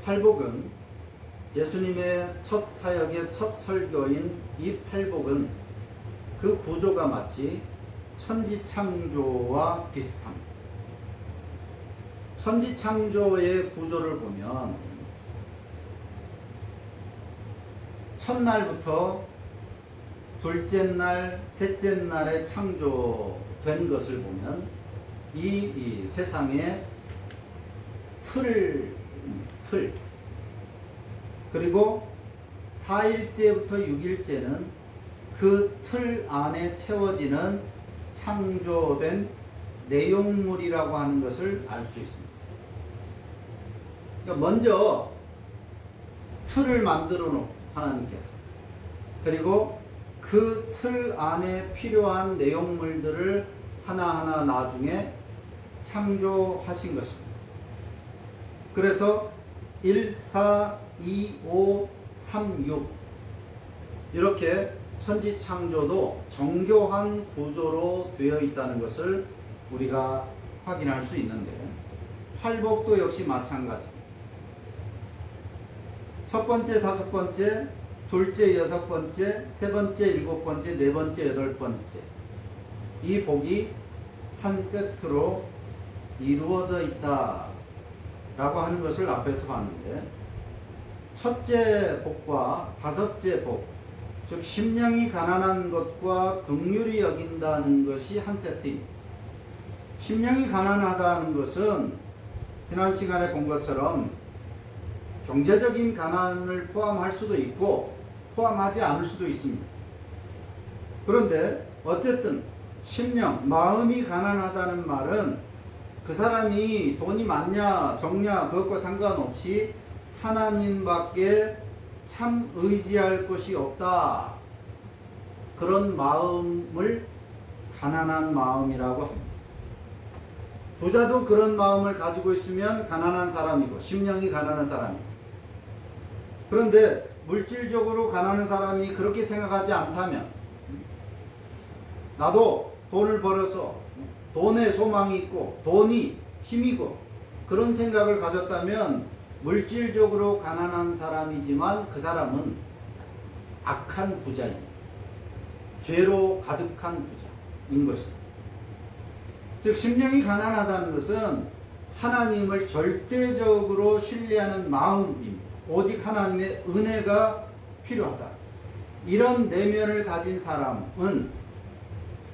팔복은 예수님의 첫 사역의 첫 설교인 이 팔복은 그 구조가 마치 천지창조와 비슷합니다. 천지창조의 구조를 보면 첫날부터 둘째 날, 셋째 날에 창조된 것을 보면 이 세상의 틀 그리고 4일째부터 6일째는 그 틀 안에 채워지는 창조된 내용물이라고 하는 것을 알 수 있습니다. 그러니까 먼저 틀을 만들어 놓고 하나님께서, 그리고 그 틀 안에 필요한 내용물들을 하나하나 나중에 창조하신 것입니다. 그래서 1, 4, 2, 5, 3, 6 이렇게 천지창조도 정교한 구조로 되어 있다는 것을 우리가 확인할 수 있는데, 팔복도 역시 마찬가지입니다. 첫 번째, 다섯 번째, 둘째, 여섯 번째, 세 번째, 일곱 번째, 네 번째, 여덟 번째, 이 복이 한 세트로 이루어져 있다 라고 하는 것을 앞에서 봤는데, 첫째 복과 다섯째 복, 즉 심령이 가난한 것과 긍휼히 여긴다는 것이 한 세트입니다. 심령이 가난하다는 것은 지난 시간에 본 것처럼 경제적인 가난을 포함할 수도 있고 포함하지 않을 수도 있습니다. 그런데 어쨌든 심령, 마음이 가난하다는 말은 그 사람이 돈이 많냐 적냐 그것과 상관없이 하나님밖에 참 의지할 것이 없다, 그런 마음을 가난한 마음이라고 합니다. 부자도 그런 마음을 가지고 있으면 가난한 사람이고 심령이 가난한 사람이고, 그런데 물질적으로 가난한 사람이 그렇게 생각하지 않다면, 나도 돈을 벌어서 돈에 소망이 있고 돈이 힘이고 그런 생각을 가졌다면 물질적으로 가난한 사람이지만 그 사람은 악한 부자입니다. 죄로 가득한 부자인 것입니다. 즉 심령이 가난하다는 것은 하나님을 절대적으로 신뢰하는 마음입니다. 오직 하나님의 은혜가 필요하다, 이런 내면을 가진 사람은,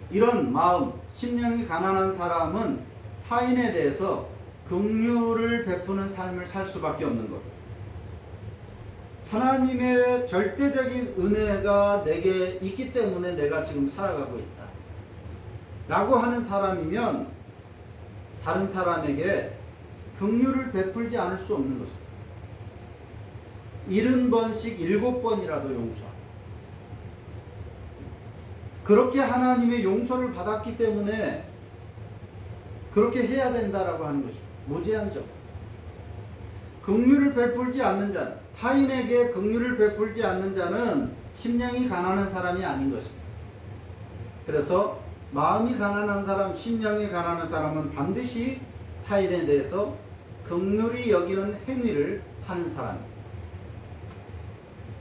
이런 마음, 심령이 가난한 사람은 타인에 대해서 긍휼을 베푸는 삶을 살 수밖에 없는 것. 하나님의 절대적인 은혜가 내게 있기 때문에 내가 지금 살아가고 있다 라고 하는 사람이면 다른 사람에게 긍휼을 베풀지 않을 수 없는 것입니다. 70번씩 7번이라도 용서하고, 그렇게 하나님의 용서를 받았기 때문에 그렇게 해야 된다라고 하는 것입니다. 무제한 적. 긍휼을 베풀지 않는 자는, 타인에게 긍휼을 베풀지 않는 자는 심령이 가난한 사람이 아닌 것입니다. 그래서 마음이 가난한 사람, 심령이 가난한 사람은 반드시 타인에 대해서 긍휼히 여기는 행위를 하는 사람입니다.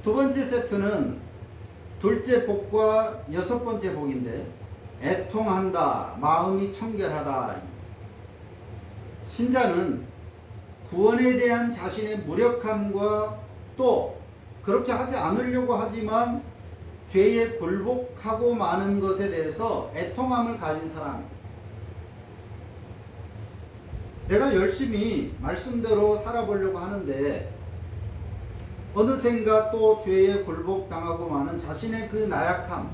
두 번째 세트는 둘째 복과 여섯 번째 복인데, 애통한다, 마음이 청결하다. 신자는 구원에 대한 자신의 무력함과 또 그렇게 하지 않으려고 하지만 죄에 굴복하고 마는 것에 대해서 애통함을 가진 사람입니다. 내가 열심히 말씀대로 살아보려고 하는데 어느샌가 또 죄에 굴복당하고 마는 자신의 그 나약함,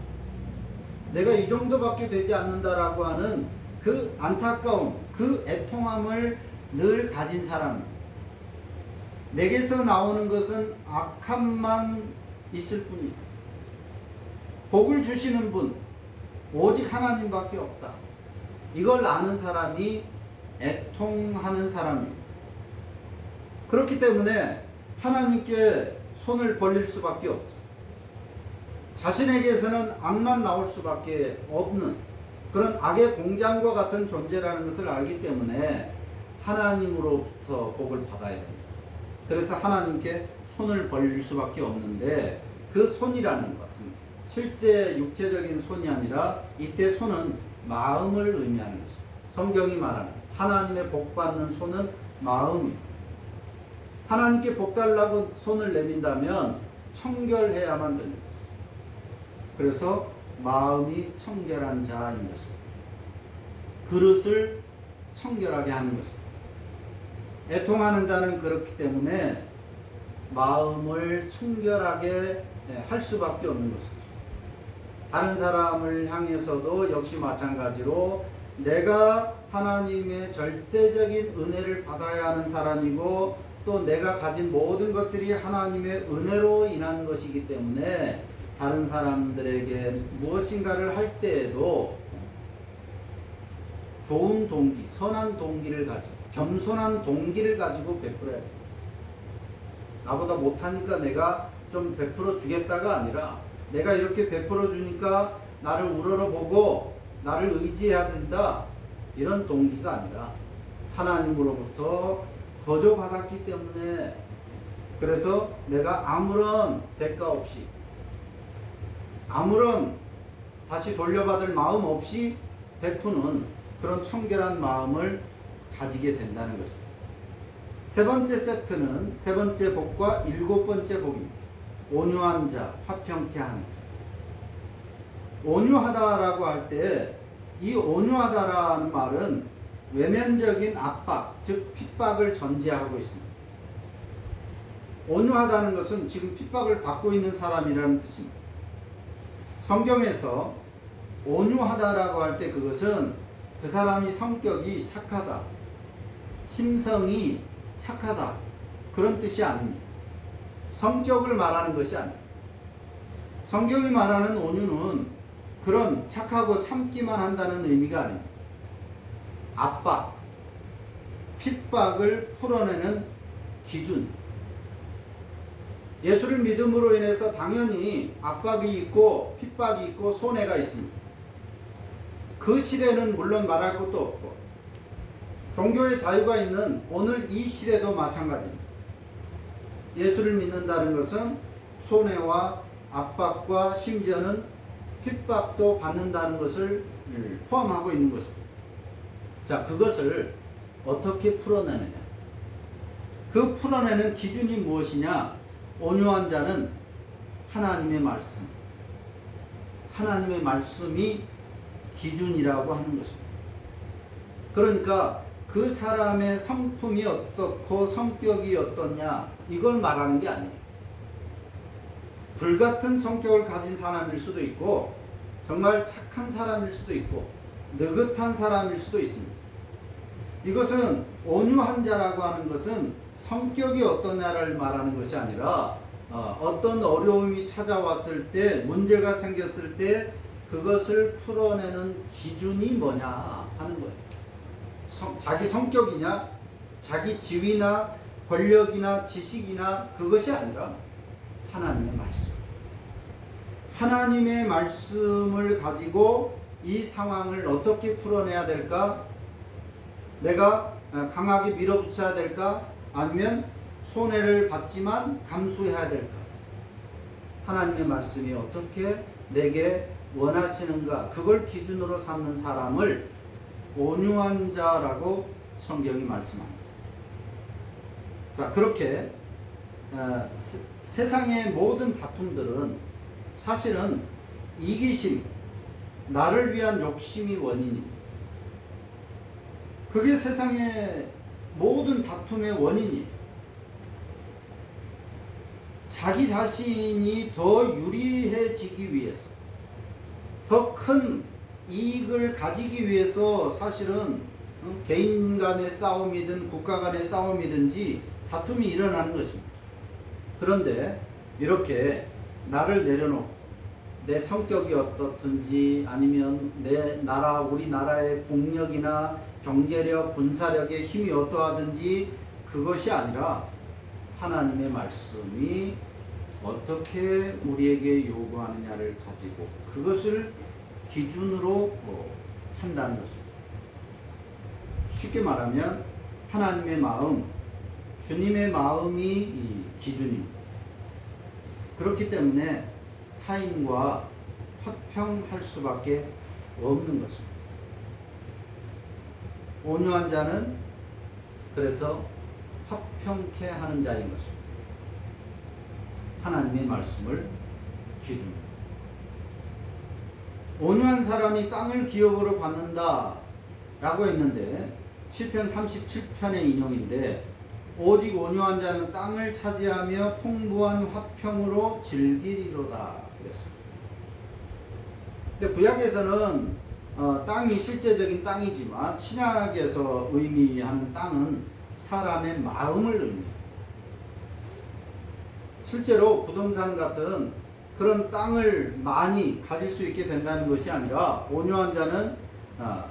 내가 이 정도밖에 되지 않는다라고 하는 그 안타까움, 그 애통함을 늘 가진 사람. 내게서 나오는 것은 악함만 있을 뿐이다. 복을 주시는 분 오직 하나님밖에 없다, 이걸 아는 사람이 애통하는 사람입니다. 그렇기 때문에 하나님께 손을 벌릴 수밖에 없죠. 자신에게서는 악만 나올 수밖에 없는 그런 악의 공장과 같은 존재라는 것을 알기 때문에 하나님으로부터 복을 받아야 됩니다. 그래서 하나님께 손을 벌릴 수밖에 없는데 그 손이라는 것은 실제 육체적인 손이 아니라 이때 손은 마음을 의미하는 것입니다. 성경이 말하는 하나님의 복 받는 손은 마음입니다. 하나님께 복 달라고 손을 내민다면 청결해야만 되는 것입니다. 그래서 마음이 청결한 자인 것입니다. 그릇을 청결하게 하는 것입니다. 애통하는 자는 그렇기 때문에 마음을 청결하게 할 수밖에 없는 것이죠. 다른 사람을 향해서도 역시 마찬가지로 내가 하나님의 절대적인 은혜를 받아야 하는 사람이고 또 내가 가진 모든 것들이 하나님의 은혜로 인한 것이기 때문에 다른 사람들에게 무엇인가를 할 때에도 좋은 동기, 선한 동기를 가지고 겸손한 동기를 가지고 베풀어야 돼요. 나보다 못하니까 내가 좀 베풀어 주겠다가 아니라 내가 이렇게 베풀어 주니까 나를 우러러보고 나를 의지해야 된다, 이런 동기가 아니라 하나님으로부터 거저받았기 때문에, 그래서 내가 아무런 대가 없이 아무런 다시 돌려받을 마음 없이 베푸는 그런 청결한 마음을 가지게 된다는 것입니다. 세 번째 세트는 세 번째 복과 일곱 번째 복입니다. 온유한 자, 화평케 하는 자. 온유하다라고 할 때 이 온유하다라는 말은 외면적인 압박, 즉 핍박을 전제하고 있습니다. 온유하다는 것은 지금 핍박을 받고 있는 사람이라는 뜻입니다. 성경에서 온유하다라고 할 때 그것은 그 사람이 성격이 착하다, 심성이 착하다, 그런 뜻이 아닙니다. 성격을 말하는 것이 아닙니다. 성경이 말하는 온유는 그런 착하고 참기만 한다는 의미가 아닙니다. 압박, 핍박을 풀어내는 기준. 예수를 믿음으로 인해서 당연히 압박이 있고 핍박이 있고 손해가 있습니다. 그 시대는 물론 말할 것도 없고 종교의 자유가 있는 오늘 이 시대도 마찬가지입니다. 예수를 믿는다는 것은 손해와 압박과 심지어는 핍박도 받는다는 것을 포함하고 있는 것입니다. 자, 그것을 어떻게 풀어내느냐? 그 풀어내는 기준이 무엇이냐? 온유한 자는 하나님의 말씀, 하나님의 말씀이 기준이라고 하는 것입니다. 그러니까 그 사람의 성품이 어떻고 성격이 어떻냐, 이걸 말하는 게 아니에요. 불같은 성격을 가진 사람일 수도 있고 정말 착한 사람일 수도 있고 느긋한 사람일 수도 있습니다. 이것은 온유한 자라고 하는 것은 성격이 어떠냐를 말하는 것이 아니라 어떤 어려움이 찾아왔을 때, 문제가 생겼을 때 그것을 풀어내는 기준이 뭐냐 하는 거예요. 자기 성격이냐, 자기 지위나 권력이나 지식이나 그것이 아니라 하나님의 말씀. 하나님의 말씀을 가지고 이 상황을 어떻게 풀어내야 될까? 내가 강하게 밀어붙여야 될까? 아니면 손해를 받지만 감수해야 될까? 하나님의 말씀이 어떻게 내게 원하시는가? 그걸 기준으로 삼는 사람을 온유한 자라고 성경이 말씀합니다. 자, 그렇게 세상의 모든 다툼들은 사실은 이기심, 나를 위한 욕심이 원인입니다. 그게 세상의 모든 다툼의 원인이에요. 자기 자신이 더 유리해지기 위해서, 더 큰 이익을 가지기 위해서 사실은 개인 간의 싸움이든 국가 간의 싸움이든지 다툼이 일어나는 것입니다. 그런데 이렇게 나를 내려놓고 내 성격이 어떻든지 아니면 내 나라, 우리나라의 국력이나 경제력, 군사력의 힘이 어떠하든지 그것이 아니라 하나님의 말씀이 어떻게 우리에게 요구하느냐를 가지고 그것을 기준으로 한다는 것입니다. 쉽게 말하면 하나님의 마음, 주님의 마음이 이 기준입니다. 그렇기 때문에 타인과 화평할 수밖에 없는 것입니다. 온유한 자는 그래서 화평케 하는 자인 것입니다. 하나님의 말씀을 기준으로. 온유한 사람이 땅을 기업으로 받는다 라고 했는데 시편 37편의 인용인데 오직 온유한 자는 땅을 차지하며 풍부한 화평으로 즐기리로다 그랬습니다. 근데 구약에서는 땅이 실제적인 땅이지만 신약에서 의미하는 땅은 사람의 마음을 의미합니다. 실제로 부동산 같은 그런 땅을 많이 가질 수 있게 된다는 것이 아니라 온유한 자는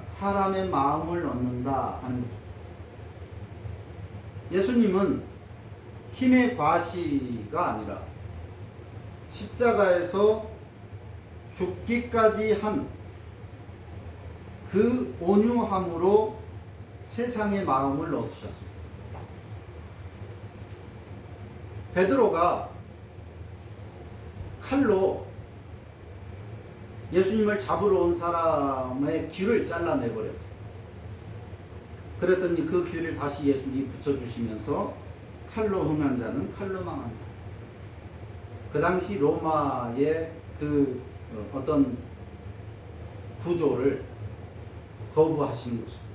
사람의 마음을 얻는다 하는 것입니다. 예수님은 힘의 과시가 아니라 십자가에서 죽기까지 한 그 온유함으로 세상의 마음을 얻으셨습니다. 베드로가 칼로 예수님을 잡으러 온 사람의 귀를 잘라내버렸어요. 그랬더니 그 귀를 다시 예수님이 붙여주시면서 칼로 흥한 자는 칼로 망한다. 그 당시 로마의 그 어떤 구조를 거부하신 것입니다.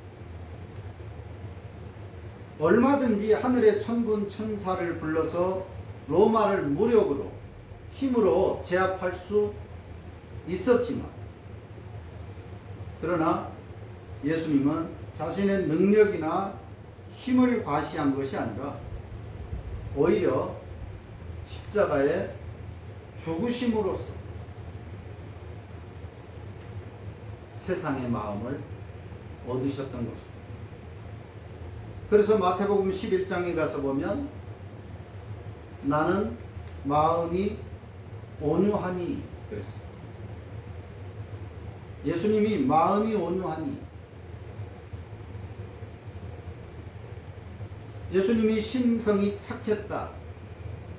얼마든지 하늘의 천군 천사를 불러서 로마를 무력으로 힘으로 제압할 수 있었지만 그러나 예수님은 자신의 능력이나 힘을 과시한 것이 아니라 오히려 십자가의 죽으심으로써 세상의 마음을 얻으셨던 것입니다. 그래서 마태복음 11장에 가서 보면 나는 마음이 온유하니 그랬습니다. 예수님이 마음이 온유하니, 예수님이 심성이 착했다,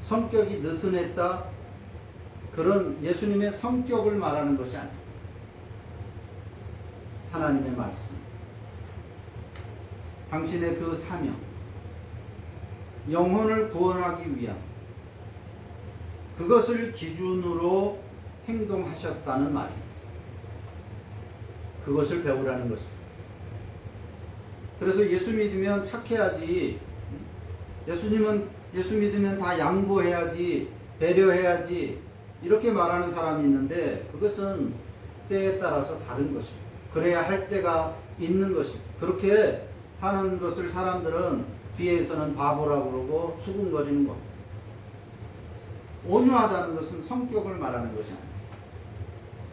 성격이 느슨했다, 그런 예수님의 성격을 말하는 것이 아닙니다. 하나님의 말씀, 당신의 그 사명, 영혼을 구원하기 위한 그것을 기준으로 행동하셨다는 말입니다. 그것을 배우라는 것입니다. 그래서 예수 믿으면 착해야지, 예수 믿으면 다 양보해야지, 배려해야지, 이렇게 말하는 사람이 있는데 그것은 때에 따라서 다른 것입니다. 그래야 할 때가 있는 것입니다. 그렇게 사는 것을 사람들은 뒤에서는 바보라고 그러고 수군거리는 겁니다. 온유하다는 것은 성격을 말하는 것이 아닙니다.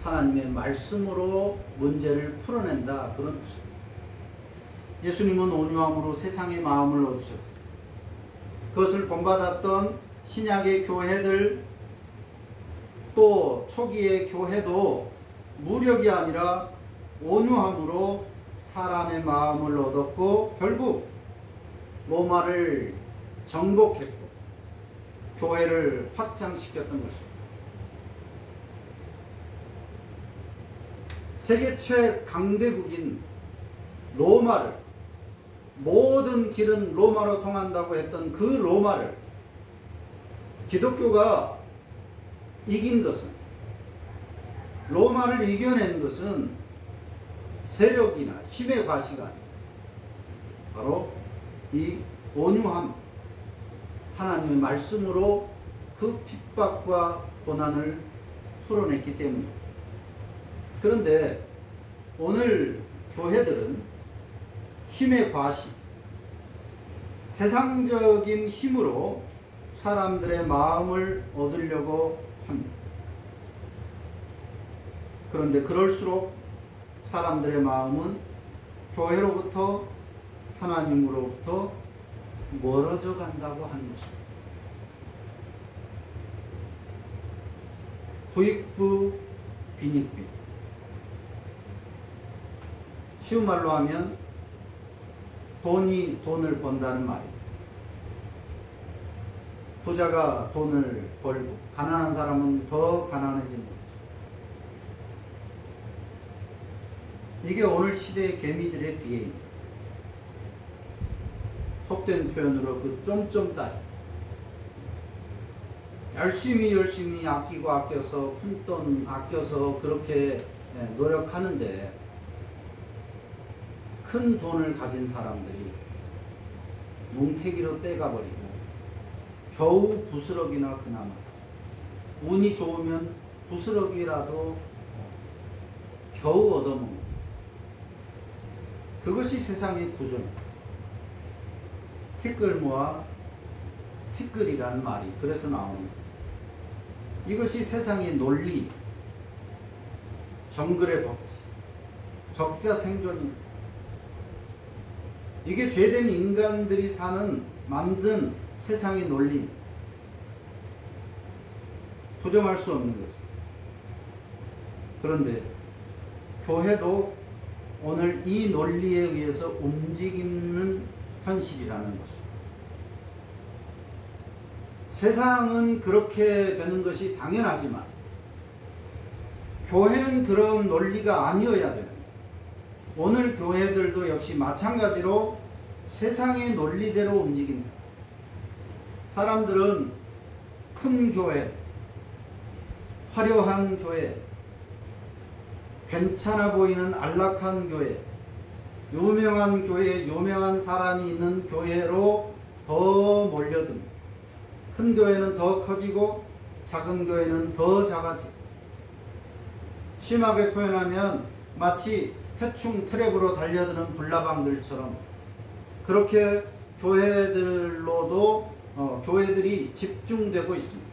하나님의 말씀으로 문제를 풀어낸다, 그런 뜻입니다. 예수님은 온유함으로 세상의 마음을 얻으셨습니다. 그것을 본받았던 신약의 교회들, 또 초기의 교회도 무력이 아니라 온유함으로 사람의 마음을 얻었고 결국 로마를 정복했고 교회를 확장시켰던 것입니다. 세계 최강대국인 로마를, 모든 길은 로마로 통한다고 했던 그 로마를 기독교가 이긴 것은, 로마를 이겨낸 것은 세력이나 힘의 과시가 아닙니다. 바로 이 온유함, 하나님의 말씀으로 그 핍박과 고난을 풀어냈기 때문입니다. 그런데 오늘 교회들은 힘의 과시, 세상적인 힘으로 사람들의 마음을 얻으려고 합니다. 그런데 그럴수록 사람들의 마음은 교회로부터, 하나님으로부터 멀어져 간다고 하는 것입니다. 부익부 빈익빈, 쉬운 말로 하면 돈이 돈을 번다는 말입니다. 부자가 돈을 벌고 가난한 사람은 더 가난해집니다. 이게 오늘 시대의 개미들의 비애입니다. 속된 표현으로 그 쫌쫌따리. 열심히 아끼고 아껴서 푼돈 아껴서 그렇게 노력하는데 큰 돈을 가진 사람들이 뭉태기로 떼가버리고 겨우 부스러기나 그나마 운이 좋으면 부스러기라도 겨우 얻어먹는 그것이 세상의 구조입니다. 티끌 모아 티끌이라는 말이 그래서 나옵니다. 이것이 세상의 논리, 정글의 법칙, 적자 생존입니다. 이게 죄된 인간들이 만든 세상의 논리입니다. 부정할 수 없는 것입니다. 그런데 교회도 오늘 이 논리에 의해서 움직이는 현실이라는 것입니다. 세상은 그렇게 되는 것이 당연하지만 교회는 그런 논리가 아니어야 됩니다. 오늘 교회들도 역시 마찬가지로 세상의 논리대로 움직인다. 사람들은 큰 교회, 화려한 교회, 괜찮아 보이는 안락한 교회, 유명한 교회, 유명한 사람이 있는 교회로 더 몰려듭니다. 큰 교회는 더 커지고 작은 교회는 더 작아지고 심하게 표현하면 마치 해충 트랩으로 달려드는 불나방들처럼 그렇게 교회들로도 교회들이 집중되고 있습니다.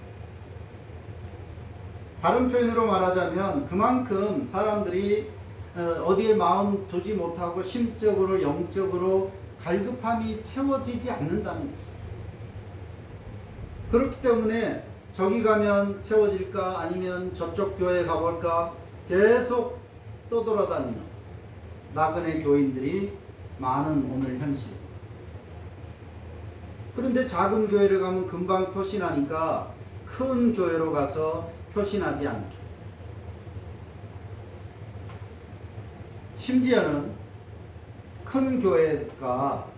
다른 표현으로 말하자면 그만큼 사람들이 어디에 마음 두지 못하고 심적으로 영적으로 갈급함이 채워지지 않는다는 것이죠. 그렇기 때문에 저기 가면 채워질까 아니면 저쪽 교회에 가볼까 계속 떠돌아다니는 나그네 교인들이 많은 오늘 현실. 그런데 작은 교회를 가면 금방 표신하니까 큰 교회로 가서 표신하지 않게. 심지어는 큰 교회가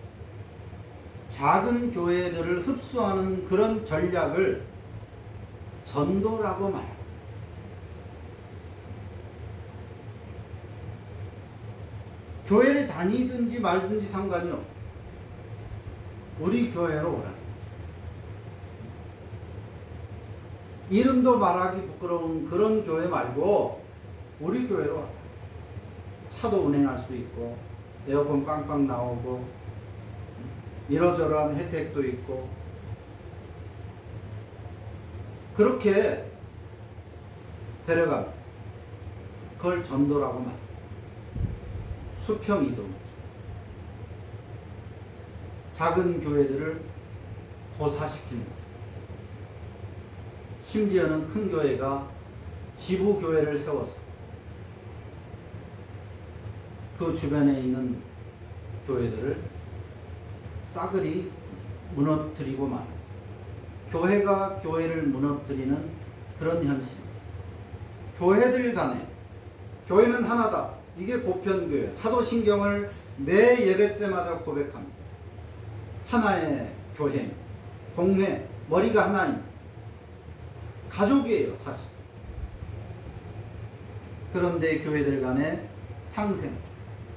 작은 교회들을 흡수하는 그런 전략을 전도라고 말합니다. 교회를 다니든지 말든지 상관이 없어요. 우리 교회로 오라는 거죠. 이름도 말하기 부끄러운 그런 교회 말고 우리 교회로 와라. 차도 운행할 수 있고 에어컨 빵빵 나오고 이러저러한 혜택도 있고 그렇게 데려갑니다. 그걸 전도라고 말합니다. 수평이동. 작은 교회들을 고사시킵니다. 심지어는 큰 교회가 지부 교회를 세워서 그 주변에 있는 교회들을 싸그리 무너뜨리고 말. 교회가 교회를 무너뜨리는 그런 현실입니다. 교회들 간에 교회는 하나다. 이게 보편교회. 사도신경을 매 예배 때마다 고백합니다. 하나의 교회, 공회, 머리가 하나입니다. 가족이에요, 사실. 그런데 교회들 간의 상생,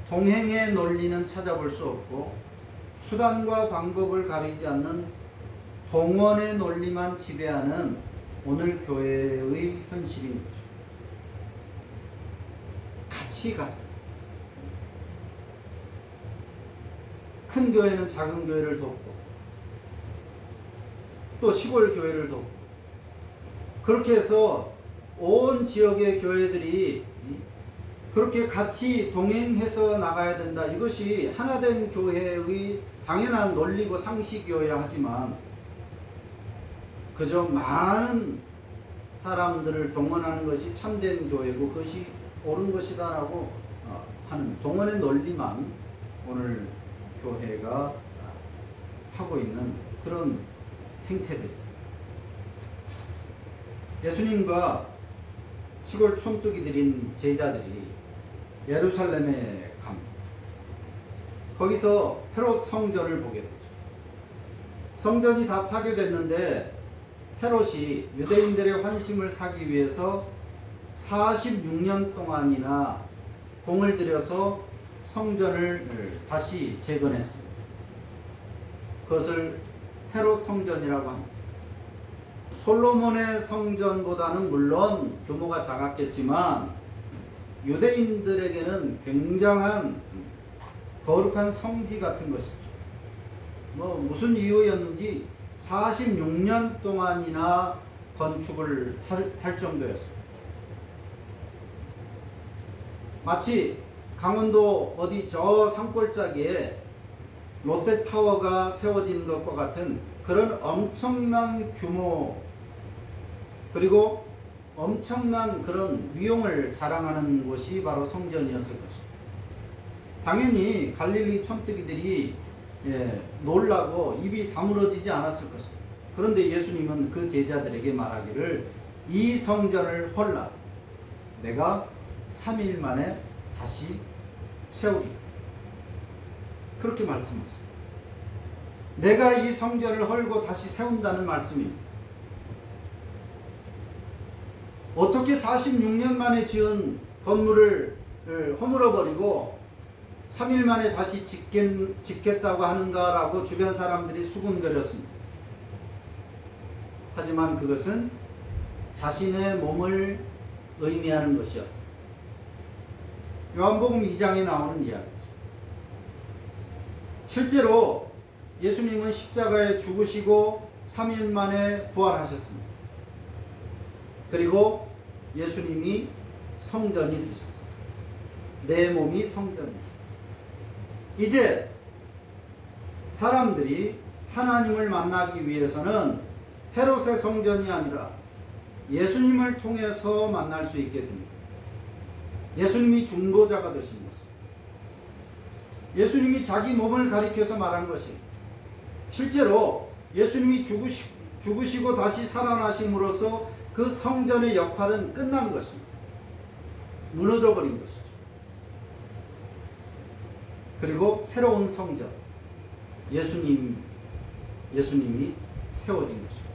동행의 논리는 찾아볼 수 없고 수단과 방법을 가리지 않는 동원의 논리만 지배하는 오늘 교회의 현실인 거죠. 같이 가자. 큰 교회는 작은 교회를 돕고 또 시골 교회를 돕고 그렇게 해서 온 지역의 교회들이 그렇게 같이 동행해서 나가야 된다. 이것이 하나된 교회의 당연한 논리고 상식이어야 하지만 그저 많은 사람들을 동원하는 것이 참된 교회고 그것이 옳은 것이다라고 하는 동원의 논리만 오늘 교회가 하고 있는 그런 행태들. 예수님과 시골 촌뜨기들인 제자들이 예루살렘에 갑니다. 거기서 헤롯 성전을 보게 되죠. 성전이 다 파괴됐는데 헤롯이 유대인들의 환심을 사기 위해서 46년 동안이나 공을 들여서 성전을 다시 재건했습니다. 그것을 헤롯 성전이라고 합니다. 솔로몬의 성전보다는 물론 규모가 작았겠지만 유대인들에게는 굉장한 거룩한 성지 같은 것이죠. 무슨 이유였는지 46년 동안이나 건축을 할 정도였습니다. 마치 강원도 어디 저 산골짜기에 롯데타워가 세워진 것과 같은 그런 엄청난 규모, 그리고 엄청난 그런 위용을 자랑하는 곳이 바로 성전이었을 것입니다. 당연히 갈릴리 촌뜨기들이 놀라고 입이 다물어지지 않았을 것입니다. 그런데 예수님은 그 제자들에게 말하기를 이 성전을 헐라 내가 3일 만에 다시 세우리라. 그렇게 말씀하십니다. 내가 이 성전을 헐고 다시 세운다는 말씀입니다. 어떻게 46년 만에 지은 건물을 허물어버리고 3일 만에 다시 짓겠다고 하는가라고 주변 사람들이 수군거렸습니다. 하지만 그것은 자신의 몸을 의미하는 것이었습니다. 요한복음 2장에 나오는 이야기죠. 실제로 예수님은 십자가에 죽으시고 3일 만에 부활하셨습니다. 그리고 예수님이 성전이 되셨습니다. 내 몸이 성전입니다. 이제 사람들이 하나님을 만나기 위해서는 헤롯의 성전이 아니라 예수님을 통해서 만날 수 있게 됩니다. 예수님이 중보자가 되신 것입니다. 예수님이 자기 몸을 가리켜서 말한 것이 실제로 예수님이 죽으시고 다시 살아나심으로써 그 성전의 역할은 끝난 것입니다. 무너져 버린 것이죠. 그리고 새로운 성전, 예수님이 세워진 것입니다.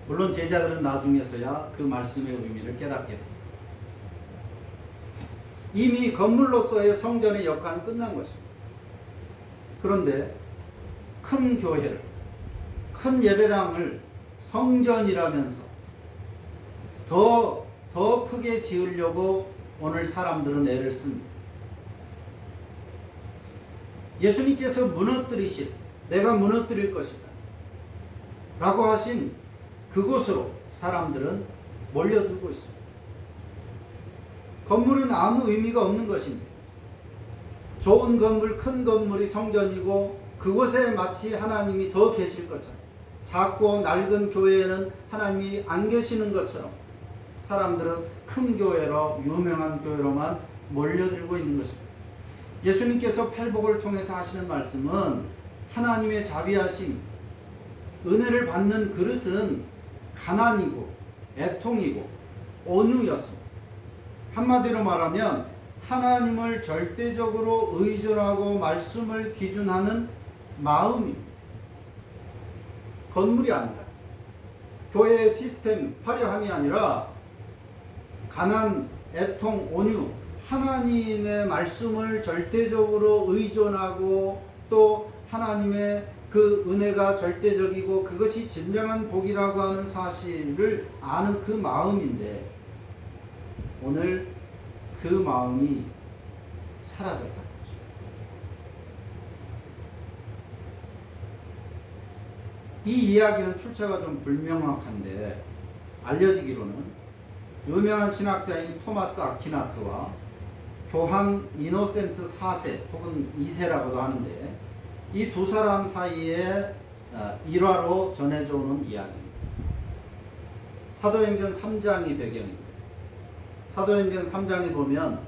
물론 제자들은 나중에서야 그 말씀의 의미를 깨닫게 됩니다. 이미 건물로서의 성전의 역할은 끝난 것입니다. 그런데 큰 교회를, 큰 예배당을 성전이라면서 더 크게 지으려고 오늘 사람들은 애를 씁니다. 예수님께서 무너뜨리신, 내가 무너뜨릴 것이다 라고 하신 그곳으로 사람들은 몰려들고 있습니다. 건물은 아무 의미가 없는 것입니다. 좋은 건물, 큰 건물이 성전이고 그곳에 마치 하나님이 더 계실 것처럼, 작고 낡은 교회에는 하나님이 안 계시는 것처럼 사람들은 큰 교회로, 유명한 교회로만 몰려들고 있는 것입니다. 예수님께서 팔복을 통해서 하시는 말씀은 하나님의 자비하심, 은혜를 받는 그릇은 가난이고 애통이고 온유였습니다. 한마디로 말하면 하나님을 절대적으로 의존하고 말씀을 기준하는 마음입니다. 건물이 아니라, 교회의 시스템, 화려함이 아니라 가난, 애통, 온유, 하나님의 말씀을 절대적으로 의존하고 또 하나님의 그 은혜가 절대적이고 그것이 진정한 복이라고 하는 사실을 아는 그 마음인데 오늘 그 마음이 사라졌다는 거죠. 이 이야기는 출처가 좀 불명확한데 알려지기로는 유명한 신학자인 토마스 아퀴나스와 교황 이노센트 4세 혹은 2세라고도 하는데 이 두 사람 사이에 일화로 전해져 오는 이야기입니다. 사도행전 3장이 배경입니다. 사도행전 3장에 보면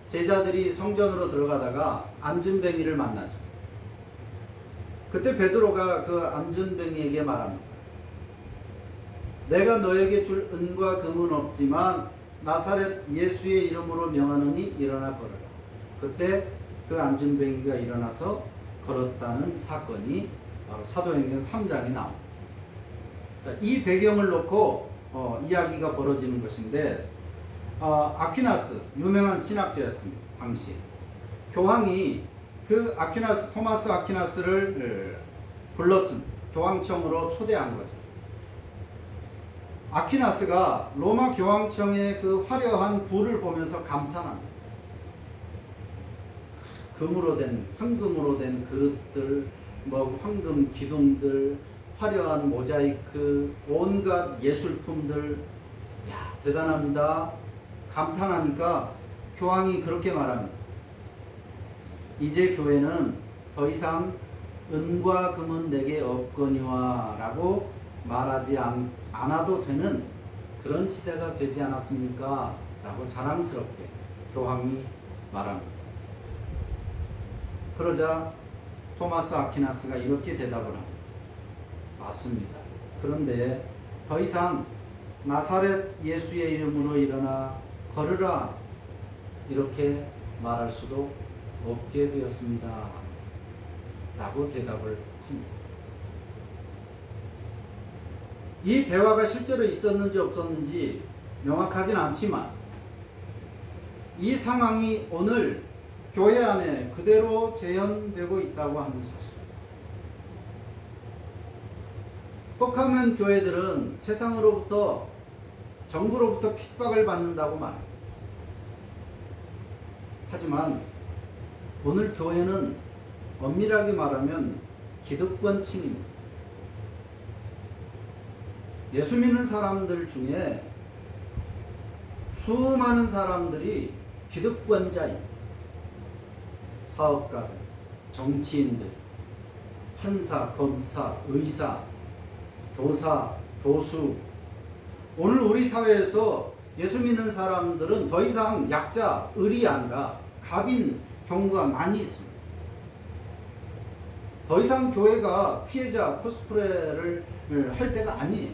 제자들이 성전으로 들어가다가 안준뱅이를 만나죠. 그때 베드로가 그 안준뱅이에게 말합니다. 내가 너에게 줄 은과 금은 없지만 나사렛 예수의 이름으로 명하노니 일어나 걸어라. 그때 그 안진뱅이가 일어나서 걸었다는 사건이 바로 사도행전 3장에 나옵니다. 자, 이 배경을 놓고 이야기가 벌어지는 것인데, 아퀴나스 유명한 신학자였습니다. 당시 교황이 그 아퀴나스, 토마스 아퀴나스를 불렀습니다. 교황청으로 초대한 거죠. 아퀴나스가 로마 교황청의 그 화려한 부를 보면서 감탄합니다. 금으로 된, 황금으로 된 그릇들, 황금 기둥들, 화려한 모자이크, 온갖 예술품들, 야, 대단합니다. 감탄하니까 교황이 그렇게 말합니다. 이제 교회는 더 이상 은과 금은 내게 없거니와 라고 말하지 않아도 되는 그런 시대가 되지 않았습니까? 라고 자랑스럽게 교황이 말합니다. 그러자 토마스 아퀴나스가 이렇게 대답을 합니다. 맞습니다. 그런데 더 이상 나사렛 예수의 이름으로 일어나 걸으라 이렇게 말할 수도 없게 되었습니다. 라고 대답을 합니다. 이 대화가 실제로 있었는지 없었는지 명확하진 않지만 이 상황이 오늘 교회 안에 그대로 재현되고 있다고 하는 사실. 혹하면 교회들은 세상으로부터, 정부로부터 핍박을 받는다고 말합니다. 하지만 오늘 교회는 엄밀하게 말하면 기득권층입니다. 예수 믿는 사람들 중에 수많은 사람들이 기득권자입니다. 사업가들, 정치인들, 판사, 검사, 의사, 교사, 교수. 오늘 우리 사회에서 예수 믿는 사람들은 더 이상 약자, 을이 아니라 갑인 경우가 많이 있습니다. 더 이상 교회가 피해자 코스프레를 할 때가 아니에요.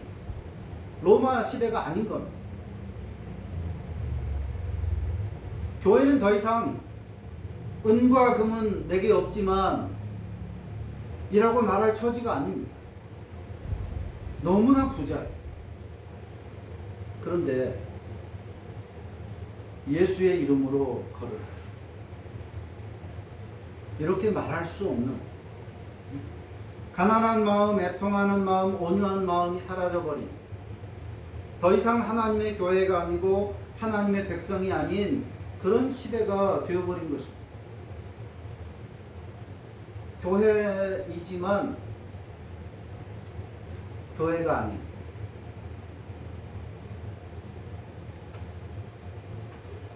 로마 시대가 아닌 겁니다. 교회는 더 이상 은과 금은 내게 없지만 이라고 말할 처지가 아닙니다. 너무나 부자예요. 그런데 예수의 이름으로 걸으라. 이렇게 말할 수 없는, 가난한 마음, 애통하는 마음, 온유한 마음이 사라져버린, 더 이상 하나님의 교회가 아니고 하나님의 백성이 아닌 그런 시대가 되어버린 것입니다. 교회이지만 교회가 아닌,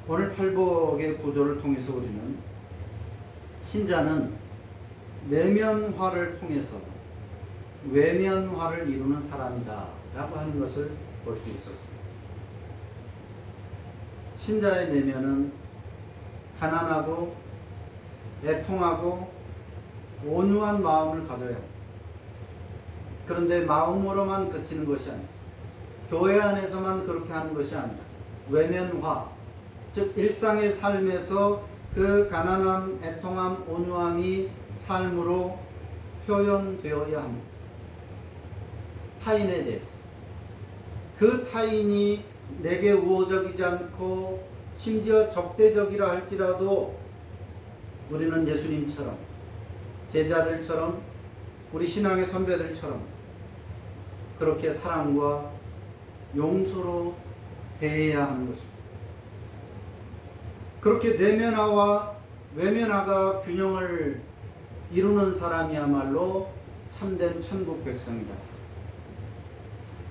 오늘 팔복의 구조를 통해서 우리는 신자는 내면화를 통해서 외면화를 이루는 사람이다 라고 하는 것을 볼 수 있었습니다. 신자의 내면은 가난하고 애통하고 온유한 마음을 가져야 합니다. 그런데 마음으로만 그치는 것이 아니라 교회 안에서만 그렇게 하는 것이 아니라 외면화, 즉 일상의 삶에서 그 가난함, 애통함, 온유함이 삶으로 표현되어야 합니다. 타인에 대해서. 그 타인이 내게 우호적이지 않고 심지어 적대적이라 할지라도 우리는 예수님처럼, 제자들처럼, 우리 신앙의 선배들처럼 그렇게 사랑과 용서로 대해야 하는 것입니다. 그렇게 내면화와 외면화가 균형을 이루는 사람이야말로 참된 천국 백성이다.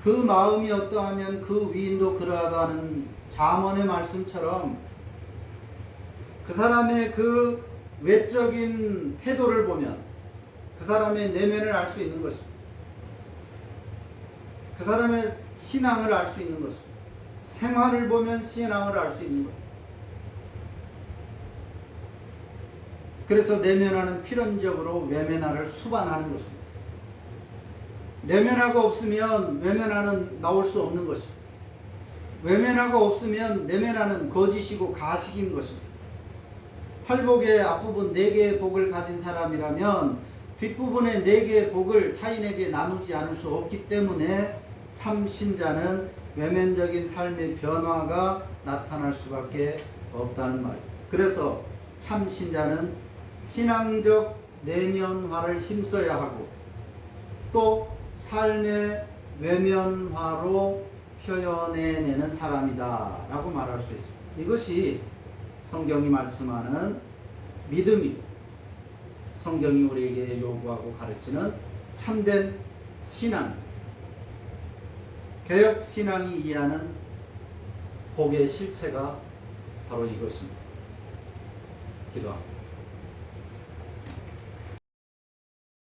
그 마음이 어떠하면 그 위인도 그러하다는 잠언의 말씀처럼 그 사람의 그 외적인 태도를 보면 그 사람의 내면을 알 수 있는 것입니다. 그 사람의 신앙을 알 수 있는 것입니다. 생활을 보면 신앙을 알 수 있는 것입니다. 그래서 내면화는 필연적으로 외면화를 수반하는 것입니다. 내면화가 없으면 외면화는 나올 수 없는 것입니다. 외면화가 없으면 내면화는 거짓이고 가식인 것입니다. 팔복의 앞부분 4개의 복을 가진 사람이라면 뒷부분의 4개의 복을 타인에게 나누지 않을 수 없기 때문에 참 신자는 외면적인 삶의 변화가 나타날 수밖에 없다는 말입니다. 그래서 참 신자는 신앙적 내면화를 힘써야 하고 또 삶의 외면화로 표현해내는 사람이다 라고 말할 수 있습니다. 이것이 성경이 말씀하는 믿음이고 성경이 우리에게 요구하고 가르치는 참된 신앙, 개혁신앙이 이해하는 복의 실체가 바로 이것입니다. 기도합니다.